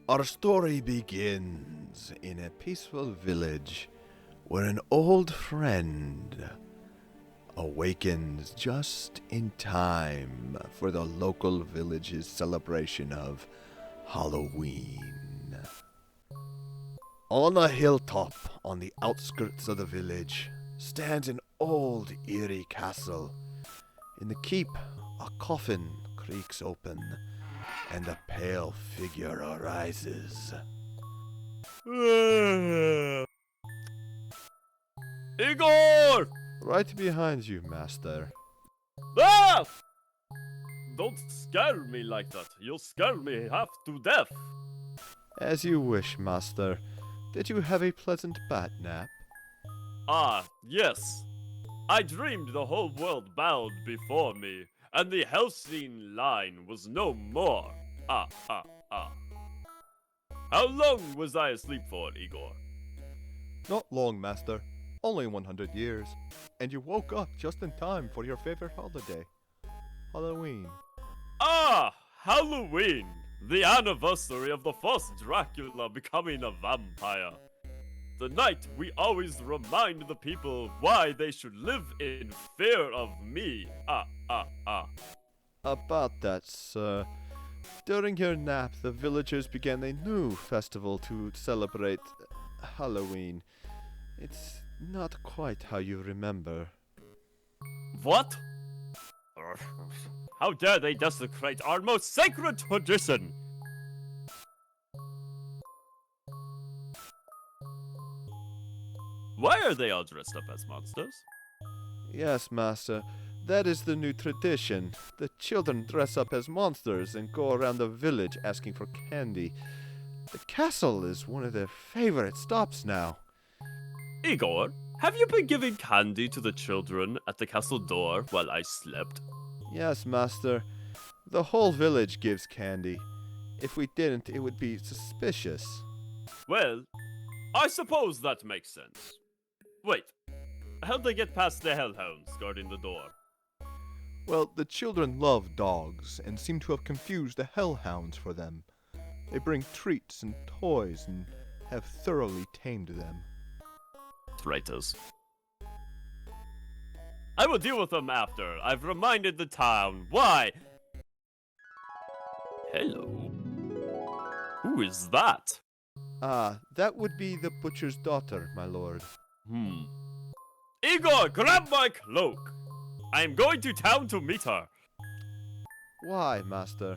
Our story begins in a peaceful village where an old friend awakens just in time for the local village's celebration of Halloween. On a hilltop on the outskirts of the village stands an old eerie castle. In the keep, a coffin creaks open and a pale figure arises. Igor! Right behind you, master. Ah! Don't scare me like that. You'll scare me half to death. As you wish, master. Did you have a pleasant bat nap? Ah, yes. I dreamed the whole world bowed before me, and the Helsing line was no more. Ah. How long was I asleep for, Igor? Not long, master. Only 100 years. And you woke up just in time for your favorite holiday, Halloween. Ah, Halloween! The anniversary of the first Dracula becoming a vampire. The night we always remind the people why they should live in fear of me. Ah. About that, sir. During your nap, the villagers began a new festival to celebrate Halloween. It's not quite how you remember. What? How dare they desecrate our most sacred tradition? Why are they all dressed up as monsters? Yes, master. That is the new tradition. The children dress up as monsters and go around the village asking for candy. The castle is one of their favorite stops now. Igor, have you been giving candy to the children at the castle door while I slept? Yes, master. The whole village gives candy. If we didn't, it would be suspicious. Well, I suppose that makes sense. Wait, how'd they get past the hellhounds guarding the door? Well, the children love dogs and seem to have confused the hellhounds for them. They bring treats and toys and have thoroughly tamed them. Traitors. I will deal with them after I've reminded the town why. Hello. Who is that? Ah, that would be the butcher's daughter, my lord. Igor, grab my cloak! I am going to town to meet her. Why, master?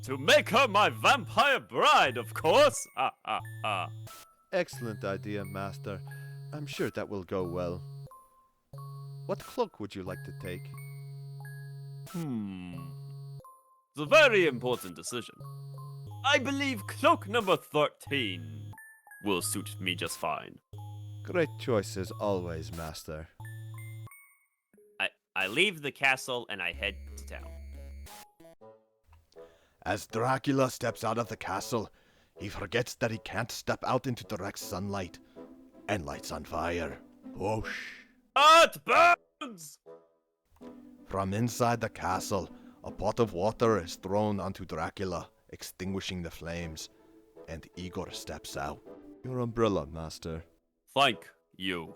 To make her my vampire bride, of course! Excellent idea, master. I'm sure that will go well. What cloak would you like to take? It's a very important decision. I believe cloak number 13 will suit me just fine. Great choice as always, master. I leave the castle and I head to town. As Dracula steps out of the castle, he forgets that he can't step out into direct sunlight and lights on fire. Whoosh! It burns! From inside the castle, a pot of water is thrown onto Dracula, extinguishing the flames, and Igor steps out. Your umbrella, master. Thank you.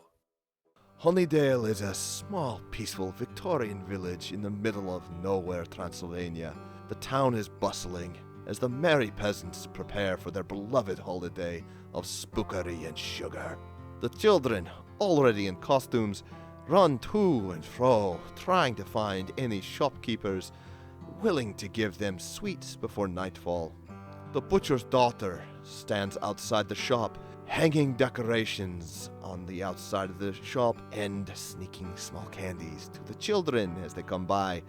Honeydale is a small, peaceful Victorian village in the middle of nowhere, Transylvania. The town is bustling as the merry peasants prepare for their beloved holiday of spookery and sugar. The children, already in costumes, run to and fro, trying to find any shopkeepers willing to give them sweets before nightfall. The butcher's daughter stands outside the shop, hanging decorations on the outside of the shop and sneaking small candies to the children as they come by,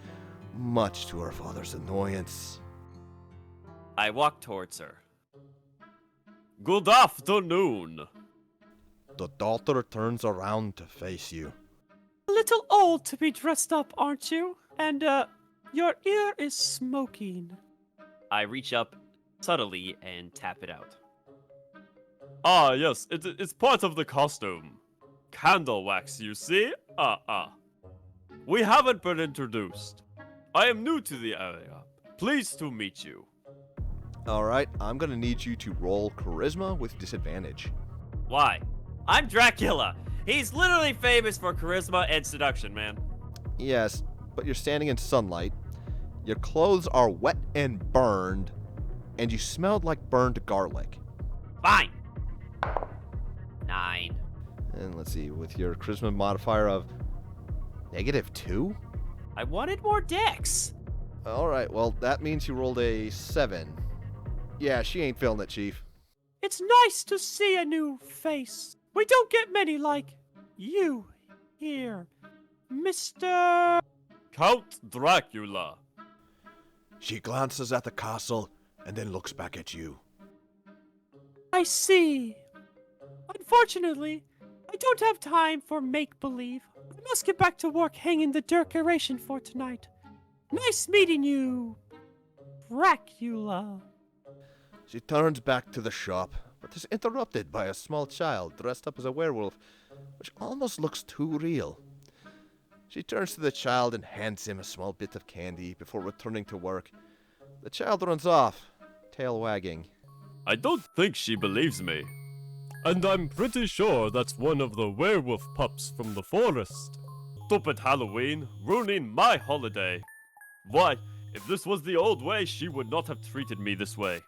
much to her father's annoyance. I walk towards her. Good afternoon. The daughter turns around to face you. A little old to be dressed up, aren't you? And, your ear is smoking. I reach up subtly and tap it out. Ah, yes, it's part of the costume. Candle wax, you see? We haven't been introduced. I am new to the area. Pleased to meet you. Alright, I'm gonna need you to roll charisma with disadvantage. Why? I'm Dracula. He's literally famous for charisma and seduction, man. Yes, but you're standing in sunlight, your clothes are wet and burned, and you smelled like burned garlic. Fine. 9. And let's see, with your charisma modifier of -2? I wanted more dex. Alright, well, that means you rolled a 7. Yeah, she ain't feeling it, Chief. It's nice to see a new face. We don't get many like you here, Mr. Count Dracula. She glances at the castle and then looks back at you. I see. Unfortunately, I don't have time for make-believe. I must get back to work hanging the decoration for tonight. Nice meeting you, Dracula. She turns back to the shop, but is interrupted by a small child dressed up as a werewolf, which almost looks too real. She turns to the child and hands him a small bit of candy before returning to work. The child runs off, tail wagging. I don't think she believes me. And I'm pretty sure that's one of the werewolf pups from the forest. Stupid Halloween, ruining my holiday. Why, if this was the old way, she would not have treated me this way.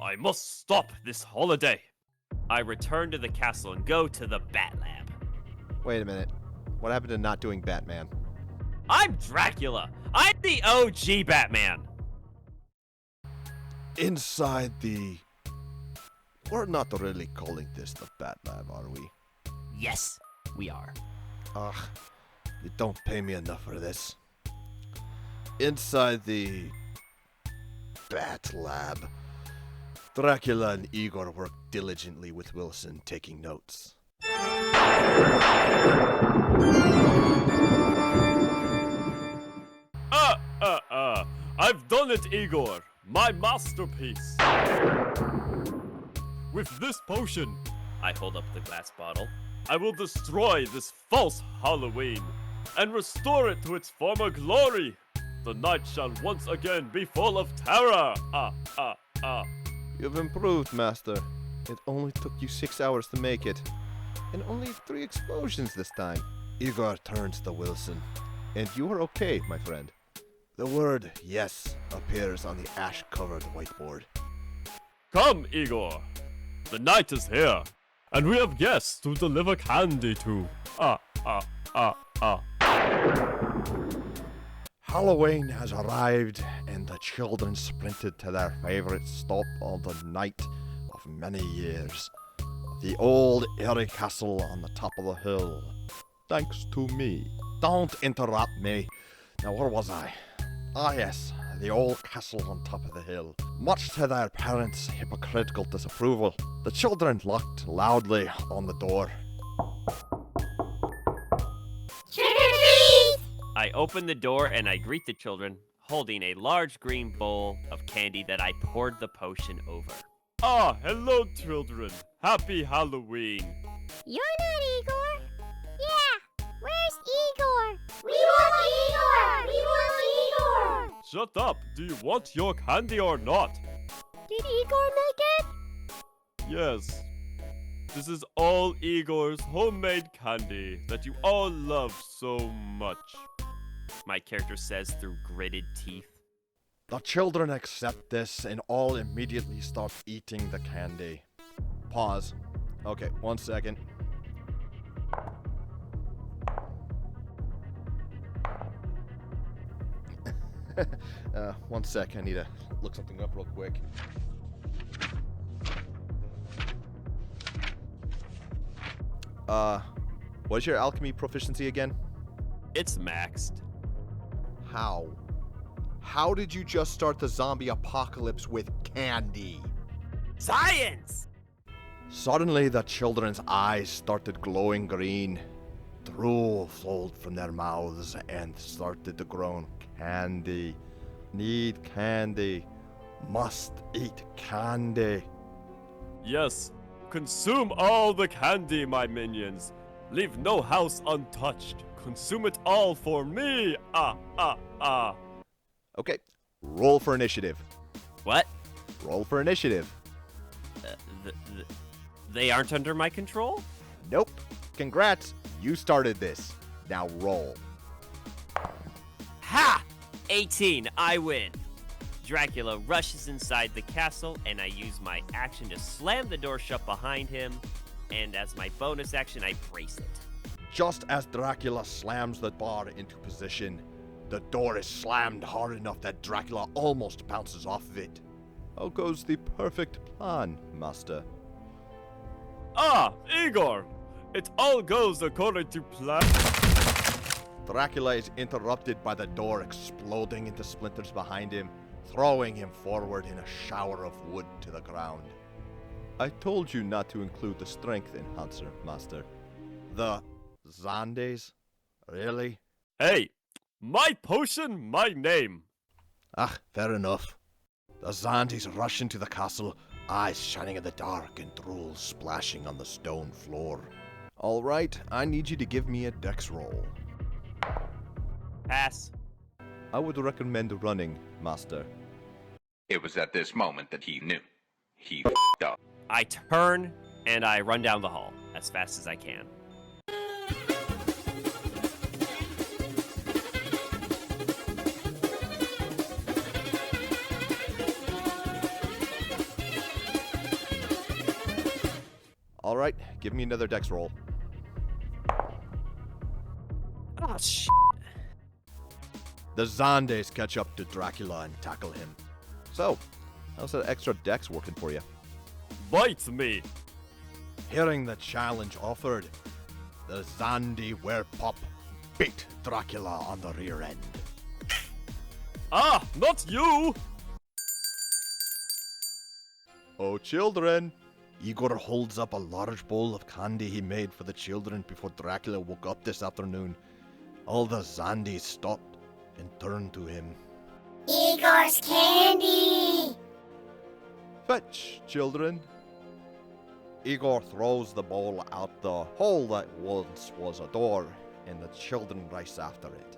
I must stop this holiday. I return to the castle and go to the Bat Lab. Wait a minute. What happened to not doing Batman? I'm Dracula. I'm the OG Batman. Inside the... We're not really calling this the Bat Lab, are we? Yes, we are. Ugh, you don't pay me enough for this. Inside the... Bat Lab, Dracula and Igor work diligently with Wilson, taking notes. I've done it, Igor. My masterpiece. With this potion, I hold up the glass bottle, I will destroy this false Halloween and restore it to its former glory. The night shall once again be full of terror. You've improved, Master. It only took you 6 hours to make it. And only 3 explosions this time. Igor turns to Wilson. And you are okay, my friend. The word yes appears on the ash-covered whiteboard. Come, Igor. The night is here, and we have guests to deliver candy to. Halloween has arrived, and the children sprinted to their favorite stop on the night of many years. The old airy castle on the top of the hill. Thanks to me. Don't interrupt me. Now, where was I? Ah, yes, the old castle on top of the hill. Much to their parents' hypocritical disapproval, the children knocked loudly on the door. I open the door and I greet the children, holding a large green bowl of candy that I poured the potion over. Ah, hello, children. Happy Halloween. You're not Igor. Yeah, where's Igor? We want Igor! We want Igor! Shut up. Do you want your candy or not? Did Igor make it? Yes. This is all Igor's homemade candy that you all love so much. My character says through gritted teeth. The children accept this and all immediately start eating the candy. Pause. Okay, 1 second. One sec, I need to look something up real quick. What's your alchemy proficiency again? It's maxed. How? How did you just start the zombie apocalypse with candy? Science! Suddenly, the children's eyes started glowing green. Drool flowed from their mouths and started to groan. Candy. Need candy. Must eat candy. Yes. Consume all the candy, my minions. Leave no house untouched. Consume it all for me. Okay, roll for initiative. What? Roll for initiative. They aren't under my control? Nope. Congrats. You started this. Now roll. Ha! 18, I win. Dracula rushes inside the castle, and I use my action to slam the door shut behind him, and as my bonus action, I brace it. Just as Dracula slams the bar into position, the door is slammed hard enough that Dracula almost bounces off of it. How goes the perfect plan, Master? Ah, Igor! It all goes according to plan. Dracula is interrupted by the door exploding into splinters behind him, throwing him forward in a shower of wood to the ground. I told you not to include the strength enhancer, Master. The Zandies? Really? Hey, my potion, my name. Ah, fair enough. The Zandies rush into the castle, eyes shining in the dark and drool splashing on the stone floor. All right, I need you to give me a dex roll. Pass. I would recommend running, Master. It was at this moment that he knew. He f***ed up. I turn, and I run down the hall as fast as I can. All right, give me another dex roll. Oh, sh! The Zandies catch up to Dracula and tackle him. So, how's that extra dex working for you? Bite me. Hearing the challenge offered, the Zandi werepop beat Dracula on the rear end. Ah, not you! Oh, children! Igor holds up a large bowl of candy he made for the children before Dracula woke up this afternoon. All the Zandies stopped and turned to him. Igor's candy! Fetch, children! Igor throws the bowl out the hole that once was a door, and the children race after it.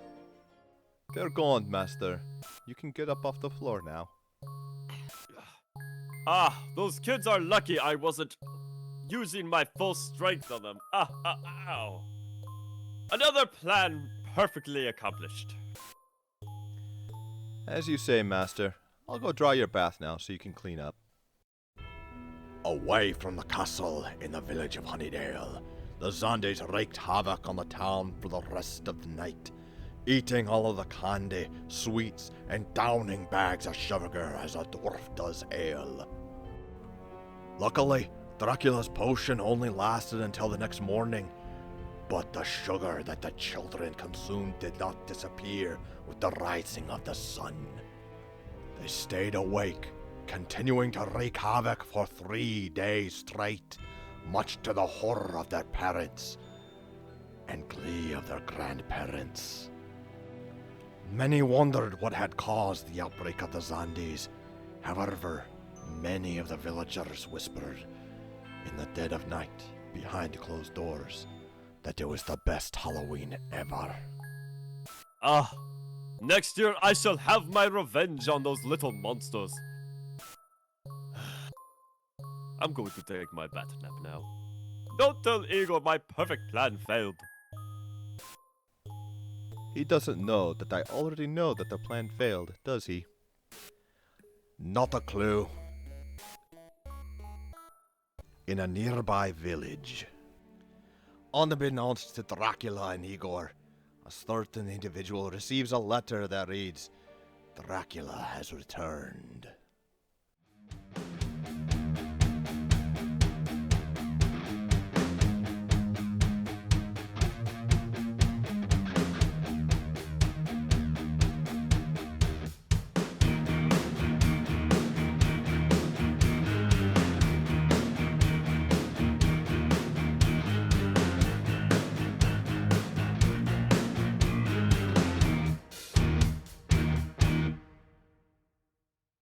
They're gone, Master. You can get up off the floor now. Ah, those kids are lucky I wasn't using my full strength on them. Ow. Another plan perfectly accomplished. As you say, Master. I'll go draw your bath now so you can clean up. Away from the castle in the village of Honeydale, the Zandies wreaked havoc on the town for the rest of the night, eating all of the candy, sweets, and downing bags of sugar as a dwarf does ale. Luckily, Dracula's potion only lasted until the next morning, but the sugar that the children consumed did not disappear with the rising of the sun. They stayed awake, continuing to wreak havoc for 3 days straight, much to the horror of their parents and glee of their grandparents. Many wondered what had caused the outbreak of the Zandies. However, many of the villagers whispered in the dead of night, behind closed doors, that it was the best Halloween ever. Ah, next year I shall have my revenge on those little monsters. I'm going to take my bath nap now. Don't tell Igor my perfect plan failed. He doesn't know that I already know that the plan failed, does he? Not a clue. In a nearby village, unbeknownst to Dracula and Igor, a certain individual receives a letter that reads, "Dracula has returned."